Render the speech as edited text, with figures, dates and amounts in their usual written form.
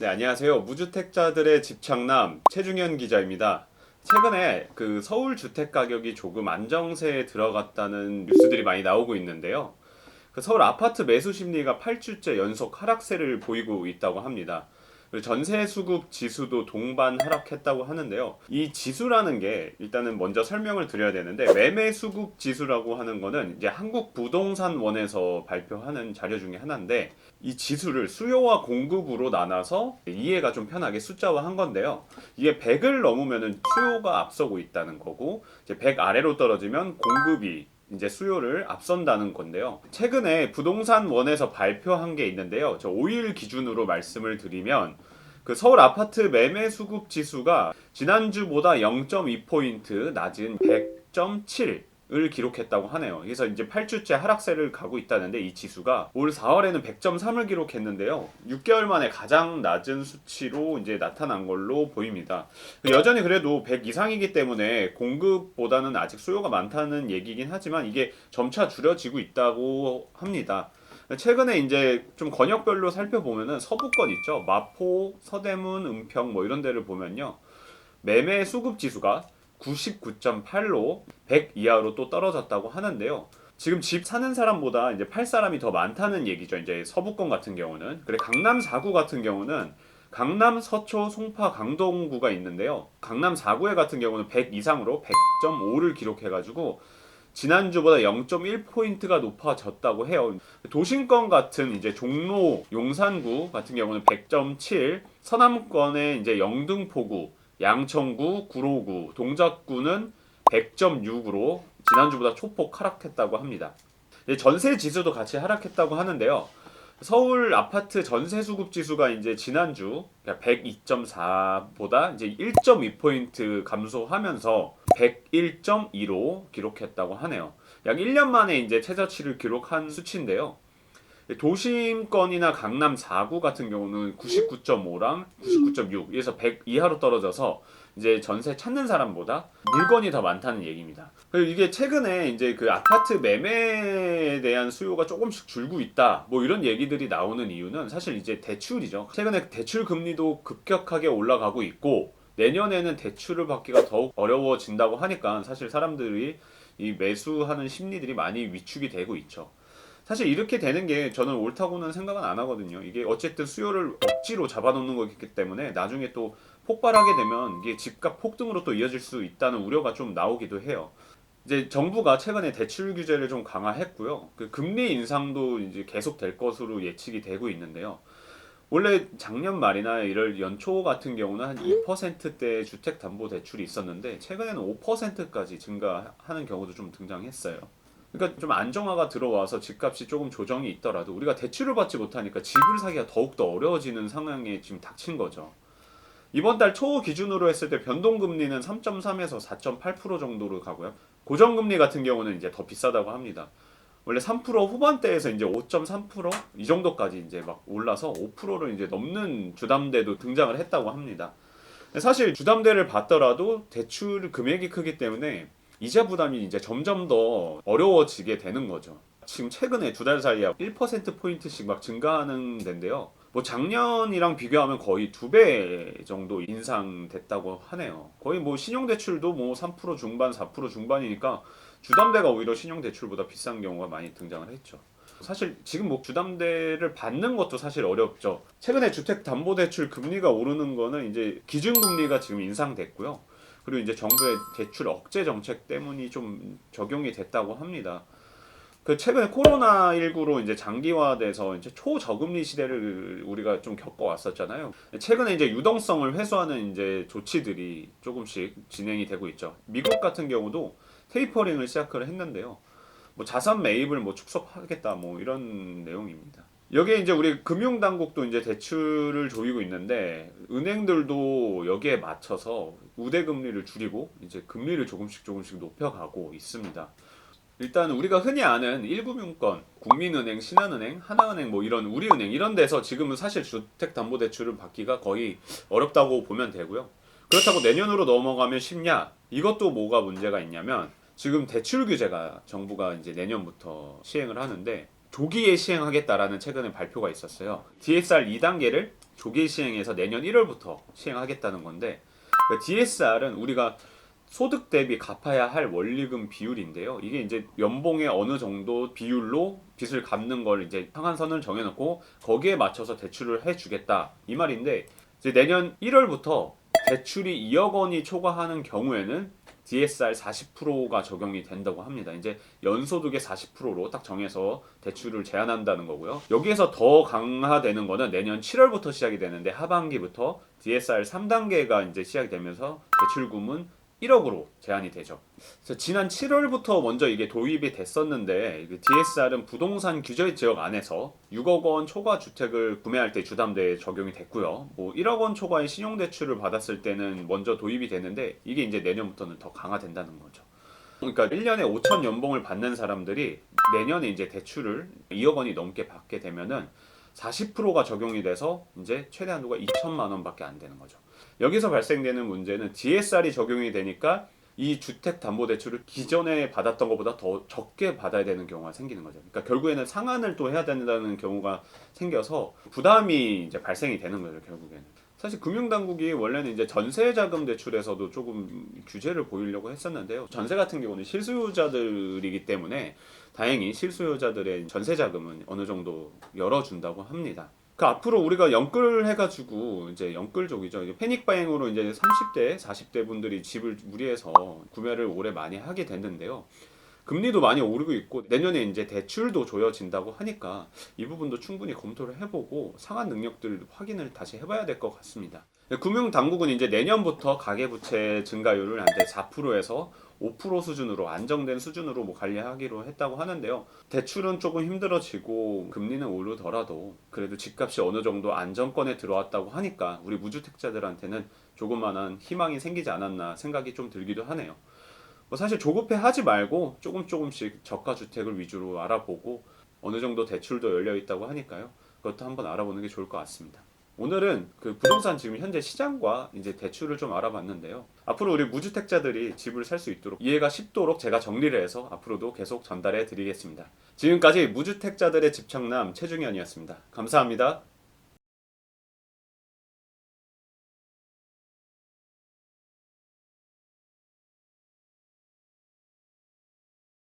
네, 안녕하세요. 무주택자들의 집착남 최중현 기자입니다. 최근에 그 서울 주택 가격이 조금 안정세에 들어갔다는 뉴스들이 많이 나오고 있는데요. 그 서울 아파트 매수 심리가 8주째 연속 하락세를 보이고 있다고 합니다. 그리고 전세 수급 지수도 동반 하락했다고 하는데요. 이 지수라는 게 일단은 먼저 설명을 드려야 되는데, 매매 수급 지수라고 하는 거는 이제 한국부동산원에서 발표하는 자료 중에 하나인데, 이 지수를 수요와 공급으로 나눠서 이해가 좀 편하게 숫자화한 건데요. 이게 100을 넘으면은 수요가 앞서고 있다는 거고, 이제 100 아래로 떨어지면 공급이 이제 수요를 앞선다는 건데요. 최근에 부동산원에서 발표한 게 있는데요. 저 5일 기준으로 말씀을 드리면, 그 서울 아파트 매매 수급 지수가 지난주보다 0.2포인트 낮은 100.7을 기록했다고 하네요. 그래서 이제 8주째 하락세를 가고 있다는데, 이 지수가 올 4월에는 100.3을 기록했는데요. 6개월 만에 가장 낮은 수치로 이제 나타난 걸로 보입니다. 여전히 그래도 100 이상이기 때문에 공급보다는 아직 수요가 많다는 얘기긴 하지만, 이게 점차 줄여지고 있다고 합니다. 최근에 이제 좀 권역별로 살펴보면은 서부권 있죠. 마포, 서대문, 은평 뭐 이런 데를 보면요. 매매 수급 지수가 99.8로 100 이하로 또 떨어졌다고 하는데요. 지금 집 사는 사람보다 이제 팔 사람이 더 많다는 얘기죠. 이제 서부권 같은 경우는. 그래, 강남 4구 같은 경우는 강남, 서초, 송파, 강동구가 있는데요. 강남 4구에 같은 경우는 100 이상으로 100.5를 기록해가지고 지난주보다 0.1포인트가 높아졌다고 해요. 도심권 같은 이제 종로, 용산구 같은 경우는 100.7, 서남권의 이제 영등포구, 양천구, 구로구, 동작구는 100.6으로 지난주보다 초폭 하락했다고 합니다. 전세 지수도 같이 하락했다고 하는데요. 서울 아파트 전세 수급 지수가 이제 지난주 102.4보다 이제 1.2포인트 감소하면서 101.2로 기록했다고 하네요. 약 1년 만에 이제 최저치를 기록한 수치인데요. 도심권이나 강남 4구 같은 경우는 99.5랑 99.6에서 100 이하로 떨어져서 이제 전세 찾는 사람보다 물건이 더 많다는 얘기입니다. 그리고 이게 최근에 이제 그 아파트 매매에 대한 수요가 조금씩 줄고 있다, 뭐 이런 얘기들이 나오는 이유는 사실 이제 대출이죠. 최근에 대출 금리도 급격하게 올라가고 있고, 내년에는 대출을 받기가 더욱 어려워진다고 하니까 사실 사람들이 이 매수하는 심리들이 많이 위축이 되고 있죠. 사실 이렇게 되는 게 저는 옳다고는 생각은 안 하거든요. 이게 어쨌든 수요를 억지로 잡아놓는 거기 때문에 나중에 또 폭발하게 되면 이게 집값 폭등으로 또 이어질 수 있다는 우려가 좀 나오기도 해요. 이제 정부가 최근에 대출 규제를 좀 강화했고요. 그 금리 인상도 이제 계속 될 것으로 예측이 되고 있는데요. 원래 작년 말이나 이럴 연초 같은 경우는 한 2%대 주택담보대출이 있었는데, 최근에는 5%까지 증가하는 경우도 좀 등장했어요. 그러니까 좀 안정화가 들어와서 집값이 조금 조정이 있더라도 우리가 대출을 받지 못하니까 집을 사기가 더욱더 어려워지는 상황에 지금 닥친 거죠. 이번 달 초 기준으로 했을 때 변동금리는 3.3에서 4.8% 정도로 가고요. 고정금리 같은 경우는 이제 더 비싸다고 합니다. 원래 3% 후반대에서 이제 5.3%이 정도까지 이제 막 올라서 5%를 이제 넘는 주담대도 등장을 했다고 합니다. 사실 주담대를 받더라도 대출 금액이 크기 때문에 이자 부담이 이제 점점 더 어려워지게 되는 거죠. 지금 최근에 두 달 사이에 1%포인트씩 막 증가하는 데인데요. 뭐 작년이랑 비교하면 거의 2배 정도 인상됐다고 하네요. 거의 뭐 신용대출도 뭐 3% 중반, 4% 중반이니까 주담대가 오히려 신용대출보다 비싼 경우가 많이 등장을 했죠. 사실 지금 뭐 주담대를 받는 것도 사실 어렵죠. 최근에 주택담보대출 금리가 오르는 거는 이제 기준금리가 지금 인상됐고요. 그리고 이제 정부의 대출 억제 정책 때문이 좀 적용이 됐다고 합니다. 그 최근에 코로나19로 이제 장기화돼서 이제 초저금리 시대를 우리가 좀 겪어왔었잖아요. 최근에 이제 유동성을 회수하는 이제 조치들이 조금씩 진행이 되고 있죠. 미국 같은 경우도 테이퍼링을 시작을 했는데요. 뭐 자산 매입을 뭐 축소하겠다 뭐 이런 내용입니다. 여기에 이제 우리 금융당국도 이제 대출을 조이고 있는데, 은행들도 여기에 맞춰서 우대금리를 줄이고 이제 금리를 조금씩 높여가고 있습니다. 일단 우리가 흔히 아는 1금융권, 국민은행, 신한은행, 하나은행 뭐 이런 우리은행 이런 데서 지금은 사실 주택담보대출을 받기가 거의 어렵다고 보면 되고요. 그렇다고 내년으로 넘어가면 쉽냐? 이것도 뭐가 문제가 있냐면, 지금 대출 규제가 정부가 이제 내년부터 시행을 하는데, 조기에 시행하겠다라는 최근에 발표가 있었어요. DSR 2단계를 조기 시행해서 내년 1월부터 시행하겠다는 건데, DSR은 우리가 소득 대비 갚아야 할 원리금 비율인데요. 이게 이제 연봉의 어느 정도 비율로 빚을 갚는 걸 이제 상한선을 정해놓고 거기에 맞춰서 대출을 해주겠다 이 말인데, 이제 내년 1월부터 대출이 2억 원이 초과하는 경우에는 DSR 40%가 적용이 된다고 합니다. 이제 연소득의 40%로 딱 정해서 대출을 제한한다는 거고요. 여기에서 더 강화되는 거는 내년 7월부터 시작이 되는데, 하반기부터 DSR 3단계가 이제 시작이 되면서 대출금은 1억으로 제한이 되죠. 그래서 지난 7월부터 먼저 이게 도입이 됐었는데, DSR은 부동산 규제 지역 안에서 6억 원 초과 주택을 구매할 때 주담대에 적용이 됐고요. 뭐 1억 원 초과의 신용대출을 받았을 때는 먼저 도입이 되는데, 이게 이제 내년부터는 더 강화된다는 거죠. 그러니까 1년에 5천 연봉을 받는 사람들이 내년에 이제 대출을 2억 원이 넘게 받게 되면은 40%가 적용이 돼서 이제 최대 한도가 2천만 원밖에 안 되는 거죠. 여기서 발생되는 문제는 DSR이 적용이 되니까 이 주택담보대출을 기존에 받았던 것보다 더 적게 받아야 되는 경우가 생기는 거죠. 그러니까 결국에는 상환을 또 해야 된다는 경우가 생겨서 부담이 이제 발생이 되는 거죠, 결국에는. 사실 금융당국이 원래는 이제 전세자금 대출에서도 조금 규제를 보이려고 했었는데요. 전세 같은 경우는 실수요자들이기 때문에 다행히 실수요자들의 전세자금은 어느 정도 열어준다고 합니다. 그 앞으로 우리가 영끌해가지고 이제 영끌족이죠. 이제 패닉바잉으로 이제 30대, 40대 분들이 집을 무리해서 구매를 올해 많이 하게 됐는데요. 금리도 많이 오르고 있고 내년에 이제 대출도 조여진다고 하니까 이 부분도 충분히 검토를 해보고 상한 능력들 확인을 다시 해봐야 될 것 같습니다. 금융당국은 이제 내년부터 가계부채 증가율을 한 4%에서 5% 수준으로 안정된 수준으로 뭐 관리하기로 했다고 하는데요. 대출은 조금 힘들어지고 금리는 오르더라도 그래도 집값이 어느 정도 안정권에 들어왔다고 하니까 우리 무주택자들한테는 조그만한 희망이 생기지 않았나 생각이 좀 들기도 하네요. 뭐 사실 조급해 하지 말고 조금씩 저가 주택을 위주로 알아보고 어느 정도 대출도 열려 있다고 하니까요. 그것도 한번 알아보는 게 좋을 것 같습니다. 오늘은 그 부동산 지금 현재 시장과 이제 대출을 좀 알아봤는데요. 앞으로 우리 무주택자들이 집을 살 수 있도록 이해가 쉽도록 제가 정리를 해서 앞으로도 계속 전달해 드리겠습니다. 지금까지 무주택자들의 집착남 최중현이었습니다. 감사합니다.